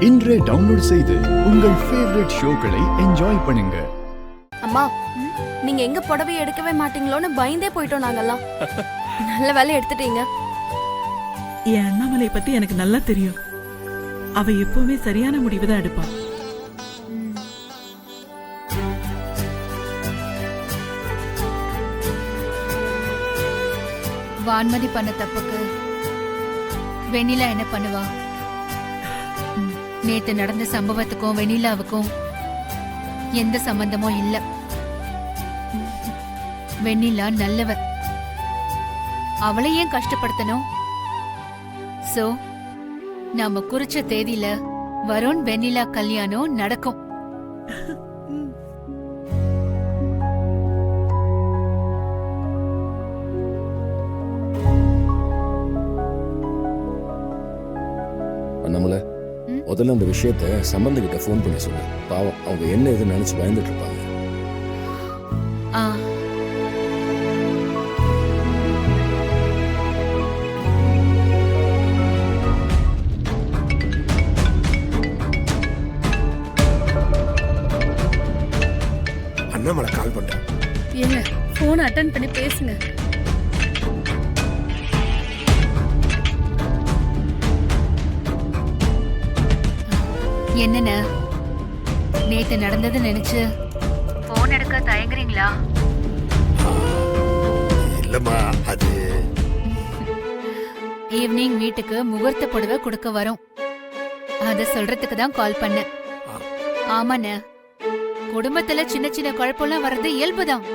இன்றே டவுன்லோட் செய்து உங்கள் ஃபேவரட் ஷோக்களை என்ஜாய் பண்ணுங்க. அம்மா, நீங்க எங்க புடவை எடுக்கவே மாட்டீங்களோன்னு பயந்தே போயிட்டோம் நாங்கெல்லாம். நல்ல வேலை எடுத்துட்டீங்க. என் அண்ணாமலை பத்தி எனக்கு நல்லா தெரியும். அவ எப்பவுமே சரியான முடிவுதான் எடுப்பா. வான்மதி பண்ண தப்புக்கு வெண்ணிலா என்ன பண்ணுவா? நேத்து நடந்த சம்பவத்துக்கும் வெண்ணிலாவுக்கும் எந்த சம்பந்தமும் இல்ல. வெண்ணிலா நல்லவ, அவளை ஏன் கஷ்டப்படுத்தணும்? சோ நாம குறிச்ச தேதியில வருண் வெண்ணிலா கல்யாணம் நடக்கும். நம்மள முதல்ல அந்த விஷயத்த சம்பந்திகிட்ட ஃபோன் பண்ணி சொல்லு. பாவம், அவங்க என்ன எது நினைச்சு பயந்துட்டு இருப்பாங்க. அண்ணாமலை கால் பண்றேன். ஏங்க போன் அட்டெண்ட் பண்ணி பேசுங்க. என்னன்னு நேத்து நடந்தது நினைச்சு போன் எடுக்க தயங்குறீங்களா? இல்லம்மா, அது ஈவினிங் வீட்டுக்கு முகூர்த்த புடவை கொடுக்க வரும். அத சொல்றதுக்கு தான் கால் பண்ண. ஆமாண்ண, குடும்பத்துல சின்ன சின்ன குழப்பம்லாம் வர்றது இயல்புதான்.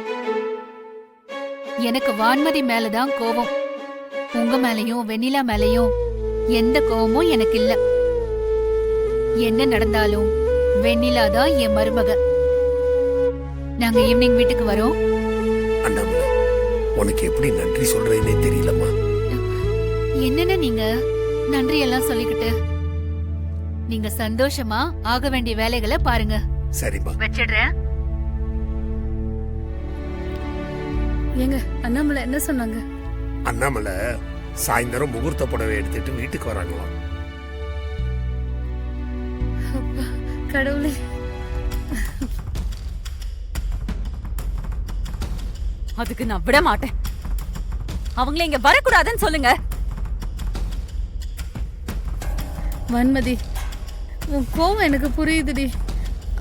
எனக்கு வான்மதி மேலதான் கோபம். உங்க மேலயும் வெண்ணிலா மேலயும் எந்த கோபமும் எனக்கு இல்ல. என்ன நடந்தாலும் வெண்ணிலா தான் என் மருமக. நாங்க ஈவினிங் வீட்டுக்கு வரோம். அண்ணாமலை, உனக்கு எப்படி நன்றி சொல்றேன்னே தெரியலம்மா. என்னன்னு நீங்க நன்றி எல்லாம் சொல்லிக்கிட்டு, நீங்க சந்தோஷமா ஆக வேண்டிய வேலைகளை பாருங்க. சரிம்மா, வச்சிடுறேன். ஏங்க அண்ணாமலை என்ன சொன்னாங்க? அண்ணாமலை சாயந்தரம் முகூர்த்த புடவை எடுத்துட்டு வீட்டுக்கு வராங்களாம். கடவுளே, அதுக்கு நான் விட மாட்டேன். அவங்கள இங்க வரக்கூடாதுன்னு சொல்லுங்க. வான்மதி, உன் கோவம் எனக்கு புரியுதுடி.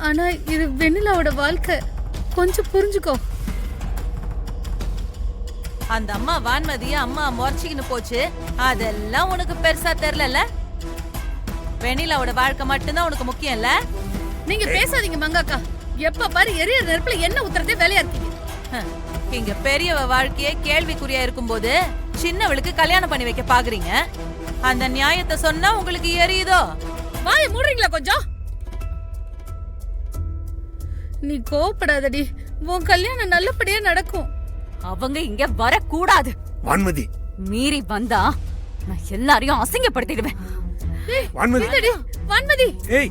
ஆனா இது வெண்ணிலாவோட வாழ்க்கை, கொஞ்சம் புரிஞ்சுக்கோ. அந்த அம்மா வான்மதிய அம்மா முறைச்சிக்கின்னு போச்சு, அதெல்லாம் உனக்கு பெருசா தெரியல. வெண்ணிலாவோட வாழ்க்கை மட்டும்தான் உனக்கு முக்கியம் இல்ல. நீங்க பேசாதீங்க மங்காக்கா. எப்ப பாரு எரிய நெருப்புல என்ன ஊத்துறதே வேலையா இருக்கீங்க. இங்க பெரியவ வாழ்க்கையே கேள்விக்குறியா இருக்கும்போது சின்னவளுக்கு கல்யாணம் பண்ணி வைக்க பாக்குறீங்க. அந்த நியாயத்தை சொன்னா உங்களுக்கு எரியுதோ? வாயை மூடுறீங்களா கொஞ்சம்? நீ கோவப்படாதடி, உன் கல்யாணம் நல்லபடியா நடக்கும். அவங்க இங்க வரக்கூடாது. வான்மதி, மீறி வந்தா நான் எல்லாரையும் அசிங்கப்படுத்திடுவேன். வான்மதி, வான்மதி, ஏய்